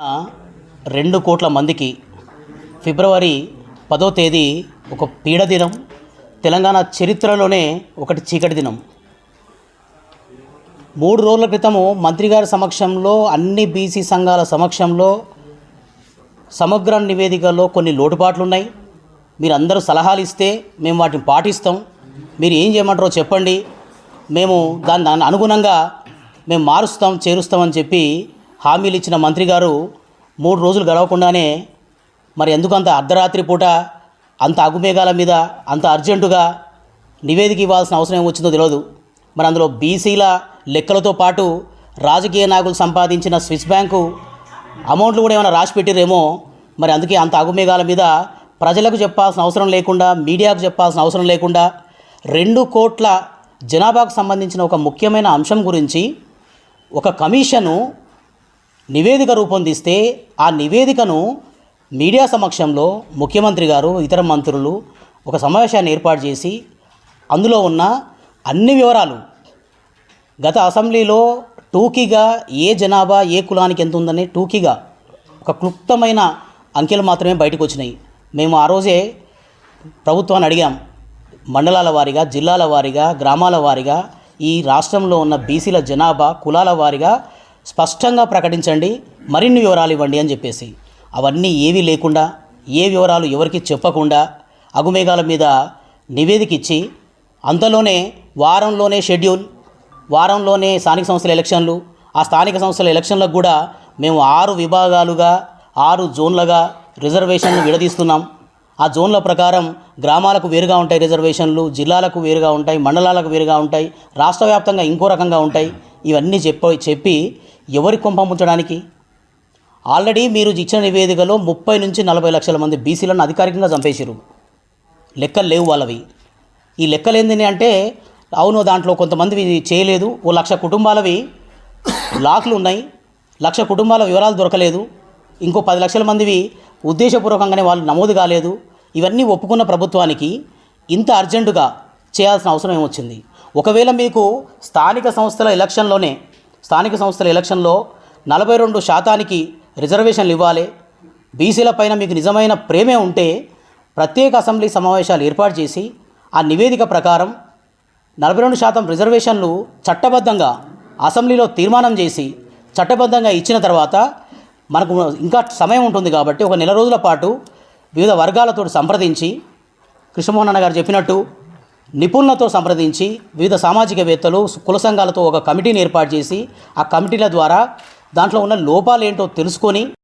2 కోట్ల మందికి ఫిబ్రవరి 10వ తేదీ ఒక పీడ దినం, తెలంగాణ చరిత్రలోనే ఒకటి చీకటి దినం. 3 రోజుల క్రితము మంత్రి గారి సమక్షంలో అన్ని బీసీ సంఘాల సమక్షంలో సమగ్ర నివేదికలో కొన్ని లోటుపాట్లు ఉన్నాయి. మీరందరూ సలహాలు ఇస్తే మేము వాటిని పాటిస్తాం, మీరు ఏం చేయమంటారో చెప్పండి, మేము దాని అనుగుణంగా మేము మారుస్తాం చేరుస్తామని చెప్పి హామీలు ఇచ్చిన మంత్రి గారు 3 రోజులు గడవకుండానే మరి ఎందుకు అంత అర్ధరాత్రి పూట అంత అగుమేఘాల మీద అంత అర్జెంటుగా నివేదిక ఇవ్వాల్సిన అవసరం ఏమొచ్చిందో తెలియదు. మరి అందులో బీసీల లెక్కలతో పాటు రాజకీయ నాయకులు సంపాదించిన స్విస్ బ్యాంకు అమౌంట్లు కూడా ఏమైనా రాసి పెట్టిరేమో. మరి అందుకే అంత అగుమేఘాల మీద ప్రజలకు చెప్పాల్సిన అవసరం లేకుండా, మీడియాకు చెప్పాల్సిన అవసరం లేకుండా 2 కోట్ల జనాభాకు సంబంధించిన ఒక ముఖ్యమైన అంశం గురించి ఒక కమిషను నివేదిక రూపొందిస్తే ఆ నివేదికను మీడియా సమక్షంలో ముఖ్యమంత్రి గారు ఇతర మంత్రులు ఒక సమావేశాన్ని ఏర్పాటు చేసి అందులో ఉన్న అన్ని వివరాలు గత అసెంబ్లీలో టూకీగా ఏ జనాభా ఏ కులానికి ఎంత ఉందని టూకీగా ఒక క్లుప్తమైన అంకెలు మాత్రమే బయటకు వచ్చినాయి. మేము ఆ రోజే ప్రభుత్వాన్ని అడిగాం, మండలాల వారీగా, జిల్లాల వారీగా, గ్రామాల వారీగా ఈ రాష్ట్రంలో ఉన్న బీసీల జనాభా కులాల వారీగా స్పష్టంగా ప్రకటించండి, మరిన్ని వివరాలు ఇవ్వండి అని చెప్పేసి. అవన్నీ ఏవీ లేకుండా, ఏ వివరాలు ఎవరికి చెప్పకుండా అగుమేఘాల మీద నివేదిక ఇచ్చి అంతలోనే వారంలోనే స్థానిక సంస్థల ఎలక్షన్లు, ఆ స్థానిక సంస్థల ఎలక్షన్లకు కూడా మేము 6 విభాగాలుగా 6 జోన్లుగా రిజర్వేషన్లు విడదీస్తున్నాం. ఆ జోన్ల ప్రకారం గ్రామాలకు వేరుగా ఉంటాయి రిజర్వేషన్లు, జిల్లాలకు వేరుగా ఉంటాయి, మండలాలకు వేరుగా ఉంటాయి, రాష్ట్ర వ్యాప్తంగా ఇంకో రకంగా ఉంటాయి. ఇవన్నీ చెప్పి ఎవరి కొంప ముంచడానికి? ఆల్రెడీ మీరు ఇచ్చిన నివేదికలో 30 నుంచి 40 లక్షల మంది బీసీలను అధికారికంగా చంపేసారు. లెక్కలు లేవు వాళ్ళవి. ఈ లెక్కలు ఏందని అంటే, అవును దాంట్లో కొంతమంది చేయలేదు, 1,00,000 కుటుంబాలవి లాక్లు ఉన్నాయి, 1,00,000 కుటుంబాల వివరాలు దొరకలేదు, ఇంకో 10 లక్షల మందివి ఉద్దేశపూర్వకంగానే వాళ్ళు నమోదు కాలేదు. ఇవన్నీ ఒప్పుకున్న ప్రభుత్వానికి ఇంత అర్జెంటుగా చేయాల్సిన అవసరం ఏమొచ్చింది? ఒకవేళ మీకు స్థానిక సంస్థల ఎలక్షన్లో 42% రిజర్వేషన్లు ఇవ్వాలి, బీసీల పైన మీకు నిజమైన ప్రేమే ఉంటే ప్రత్యేక అసెంబ్లీ సమావేశాలు ఏర్పాటు చేసి ఆ నివేదిక ప్రకారం 42% రిజర్వేషన్లు చట్టబద్ధంగా అసెంబ్లీలో తీర్మానం చేసి చట్టబద్ధంగా ఇచ్చిన తర్వాత మనకు ఇంకా సమయం ఉంటుంది కాబట్టి ఒక నెల రోజుల పాటు వివిధ వర్గాలతో సంప్రదించి, కృష్ణమోహన్ అన్న గారు చెప్పినట్టు నిపుణులతో సంప్రదించి, వివిధ సామాజికవేత్తలు, కుల సంఘాలతో ఒక కమిటీని ఏర్పాటు చేసి ఆ కమిటీల ద్వారా దాంట్లో ఉన్న లోపాలు ఏంటో తెలుసుకొని